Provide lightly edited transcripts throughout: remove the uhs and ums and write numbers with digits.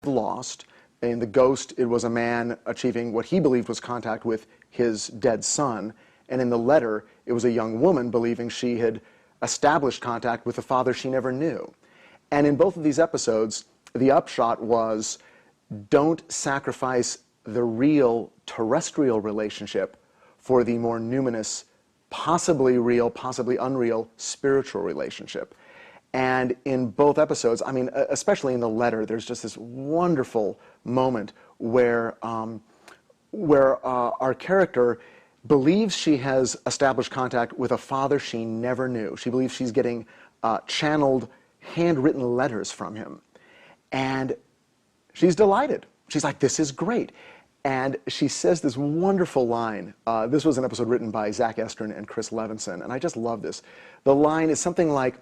lost. In The Ghost, it was a man achieving what he believed was contact with his dead son. And in The Letter, it was a young woman believing she had established contact with a father she never knew. And in both of these episodes, the upshot was, don't sacrifice the real terrestrial relationship for the more numinous, possibly real, possibly unreal spiritual relationship. And in both episodes, I mean, especially in The Letter, there's just this wonderful moment where our character believes she has established contact with a father she never knew. She believes she's getting channeled handwritten letters from him. And she's delighted. She's like, this is great. And she says this wonderful line. This was an episode written by Zach Estrin and Chris Levinson, and I just love this. The line is something like,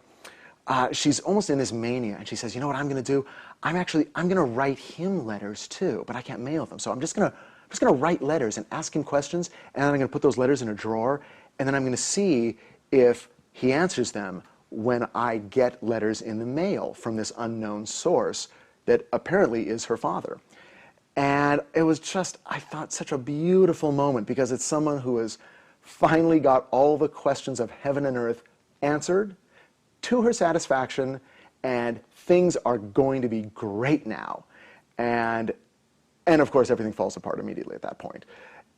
she's almost in this mania, and she says, you know what I'm going to do? I'm going to write him letters too, but I can't mail them. So I'm just going to write letters and ask him questions, and then I'm going to put those letters in a drawer, and then I'm going to see if he answers them when I get letters in the mail from this unknown source that apparently is her father. And it was just, I thought, such a beautiful moment, because it's someone who has finally got all the questions of heaven and earth answered to her satisfaction, and things are going to be great now. And of course, everything falls apart immediately at that point.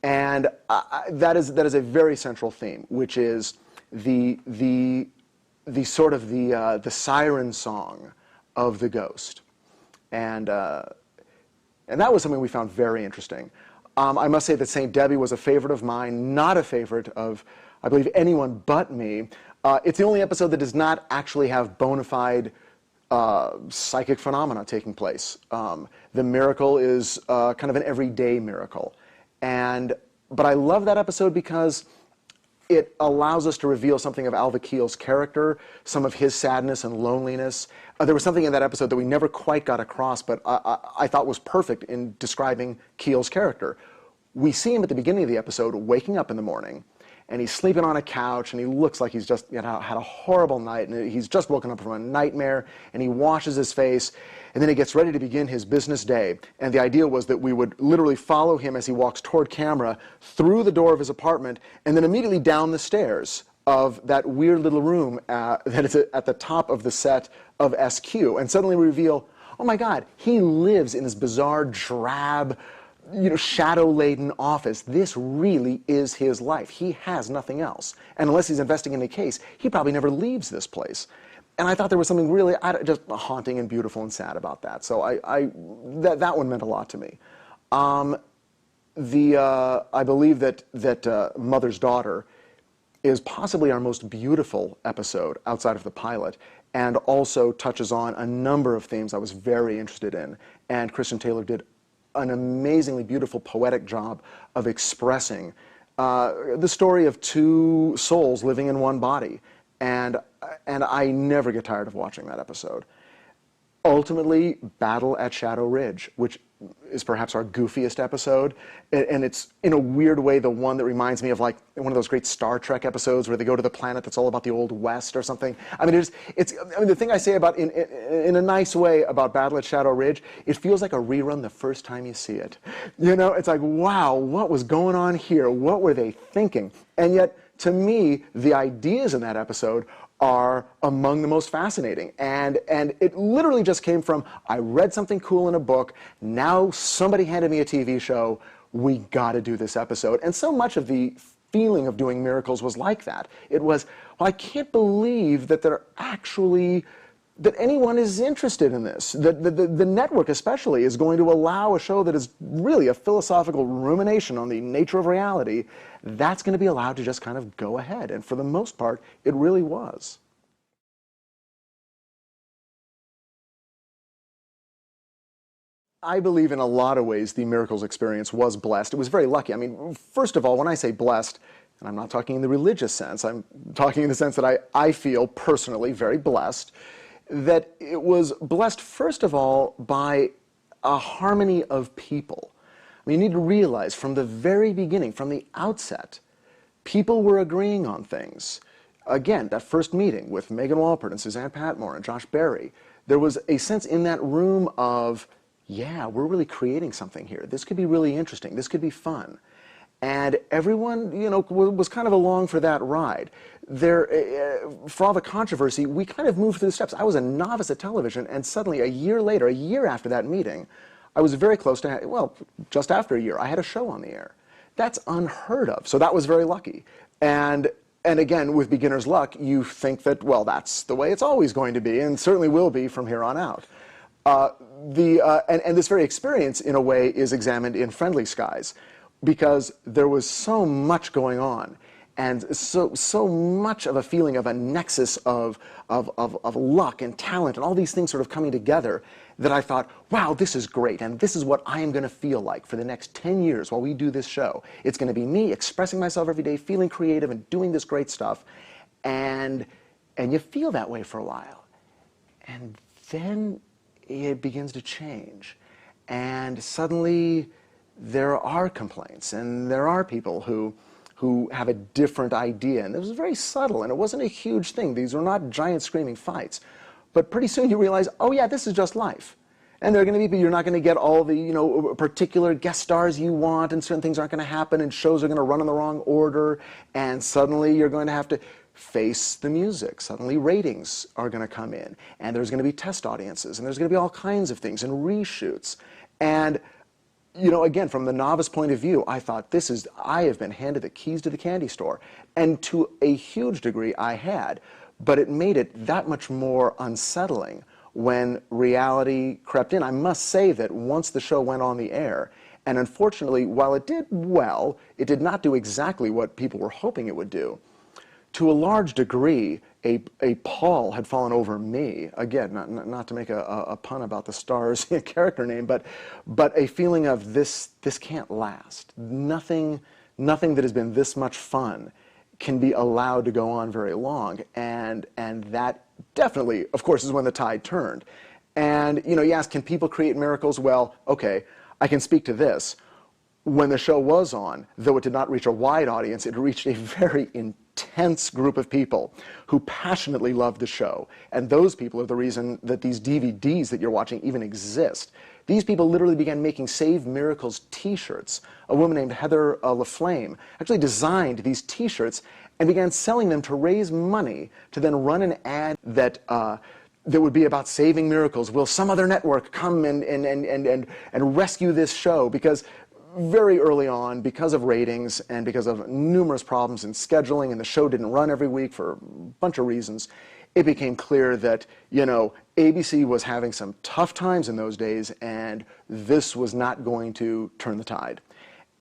And that is a very central theme, which is the sort of the siren song of the ghost. And that was something we found very interesting. I must say that St. Debbie was a favorite of mine, not a favorite of, I believe, anyone but me. It's the only episode that does not actually have bona fide psychic phenomena taking place. The miracle is kind of an everyday miracle. But I love that episode because it allows us to reveal something of Alva Keel's character, some of his sadness and loneliness. There was something in that episode that we never quite got across, but I thought was perfect in describing Keel's character. We see him at the beginning of the episode waking up in the morning, and he's sleeping on a couch, and he looks like he's just had a horrible night, and he's just woken up from a nightmare, and he washes his face, and then he gets ready to begin his business day. And the idea was that we would literally follow him as he walks toward camera, through the door of his apartment, and then immediately down the stairs of that weird little room that is at the top of the set of SQ, and suddenly reveal, oh my God, he lives in this bizarre, drab, shadow-laden office. This really is his life. He has nothing else. And unless he's investing in a case, he probably never leaves this place. And I thought there was something really just haunting and beautiful and sad about that. So that one meant a lot to me. I believe that Mother's Daughter is possibly our most beautiful episode outside of the pilot, and also touches on a number of themes I was very interested in. And Christian Taylor did an amazingly beautiful poetic job of expressing the story of two souls living in one body. And I never get tired of watching that episode. Ultimately, Battle at Shadow Ridge, which is perhaps our goofiest episode, and it's in a weird way the one that reminds me of like one of those great Star Trek episodes where they go to the planet that's all about the Old West or something. I mean, the thing I say about in a nice way about Battle at Shadow Ridge, it feels like a rerun the first time you see it. It's like, wow, what was going on here? What were they thinking? And yet, to me, the ideas in that episode are among the most fascinating. And it literally just came from, I read something cool in a book, now somebody handed me a TV show, we gotta do this episode. And so much of the feeling of doing miracles was like that. It was, well, I can't believe that that anyone is interested in this. The network especially is going to allow a show that is really a philosophical rumination on the nature of reality, that's going to be allowed to just kind of go ahead. And for the most part, it really was. I believe in a lot of ways the Miracles experience was blessed. It was very lucky. I mean, first of all, when I say blessed, and I'm not talking in the religious sense, I'm talking in the sense that I feel personally very blessed, that it was blessed, first of all, by a harmony of people. I mean, you need to realize from the very beginning, from the outset, people were agreeing on things. Again, that first meeting with Megan Walpert and Suzanne Patmore and Josh Berry, there was a sense in that room of, yeah, we're really creating something here. This could be really interesting. This could be fun. And everyone, was kind of along for that ride. For all the controversy, we kind of moved through the steps. I was a novice at television, and suddenly, a year after that meeting, I was very close to, just after a year, I had a show on the air. That's unheard of. So that was very lucky. And again, with beginner's luck, you think that, well, that's the way it's always going to be, and certainly will be from here on out. And this very experience, in a way, is examined in Friendly Skies, because there was so much going on, and so much of a feeling of a nexus of luck and talent and all these things sort of coming together, that I thought, wow, this is great, and this is what I am going to feel like for the next 10 years while we do this show. It's going to be me expressing myself every day, feeling creative and doing this great stuff, and you feel that way for a while. And then it begins to change, and suddenly there are complaints, and there are people who have a different idea, and it was very subtle, and it wasn't a huge thing. These were not giant screaming fights, but pretty soon you realize, oh yeah, this is just life. And there are going to be people, you're not going to get all the particular guest stars you want, and certain things aren't going to happen, and shows are going to run in the wrong order, and suddenly you're going to have to face the music. Suddenly ratings are going to come in, and there's going to be test audiences, and there's going to be all kinds of things, and reshoots. And again, from the novice point of view, I thought, I have been handed the keys to the candy store. And to a huge degree, I had. But it made it that much more unsettling when reality crept in. I must say that once the show went on the air, and unfortunately, while it did well, it did not do exactly what people were hoping it would do. To a large degree, a pall had fallen over me. Again, not to make a pun about the star's character name, but a feeling of this can't last. Nothing that has been this much fun can be allowed to go on very long. And that definitely, of course, is when the tide turned. And you ask, can people create miracles? Well, okay, I can speak to this. When the show was on, though it did not reach a wide audience, it reached a very intense group of people who passionately loved the show. And those people are the reason that these DVDs that you're watching even exist. These people literally began making Save Miracles t-shirts. A woman named Heather LaFlame actually designed these t-shirts and began selling them to raise money to then run an ad that would be about saving miracles. Will some other network come and rescue this show? Because very early on, because of ratings and because of numerous problems in scheduling, and the show didn't run every week for a bunch of reasons, it became clear that, ABC was having some tough times in those days, and this was not going to turn the tide.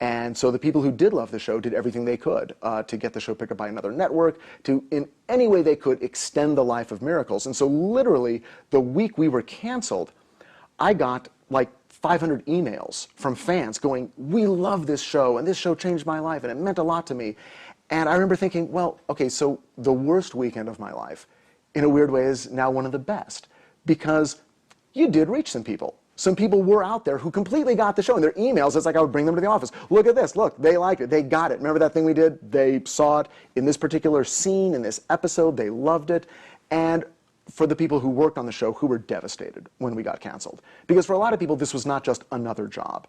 And so the people who did love the show did everything they could to get the show picked up by another network, to, in any way they could, extend the life of Miracles. And so literally, the week we were canceled, I got like 500 emails from fans going, we love this show, and this show changed my life, and it meant a lot to me. And I remember thinking, well, okay, so the worst weekend of my life, in a weird way, is now one of the best, because you did reach some people. Some people were out there who completely got the show. In their emails, it's like I would bring them to the office. Look at this. Look, they liked it. They got it. Remember that thing we did? They saw it in this particular scene, in this episode. They loved it. And for the people who worked on the show, who were devastated when we got canceled. Because for a lot of people, this was not just another job.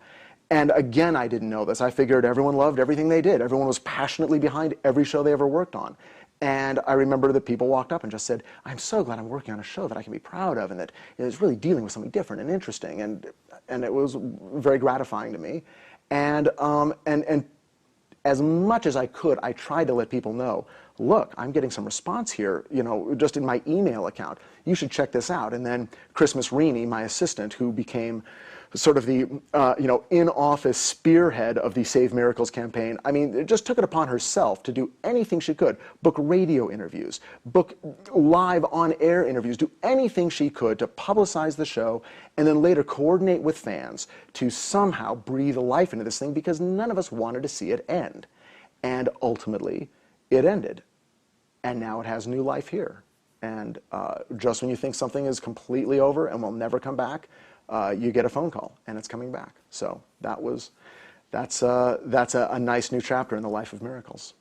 And again, I didn't know this. I figured everyone loved everything they did. Everyone was passionately behind every show they ever worked on. And I remember that people walked up and just said, I'm so glad I'm working on a show that I can be proud of, and that it's really dealing with something different and interesting. And it was very gratifying to me. And as much as I could, I tried to let people know, look, I'm getting some response here, just in my email account. You should check this out. And then Christmas Reaney, my assistant, who became sort of the, in-office spearhead of the Save Miracles campaign, just took it upon herself to do anything she could. Book radio interviews, book live on-air interviews, do anything she could to publicize the show, and then later coordinate with fans to somehow breathe life into this thing, because none of us wanted to see it end. And ultimately, it ended. And now it has new life here. And just when you think something is completely over and will never come back, you get a phone call, and it's coming back. So that's a nice new chapter in the life of Miracles.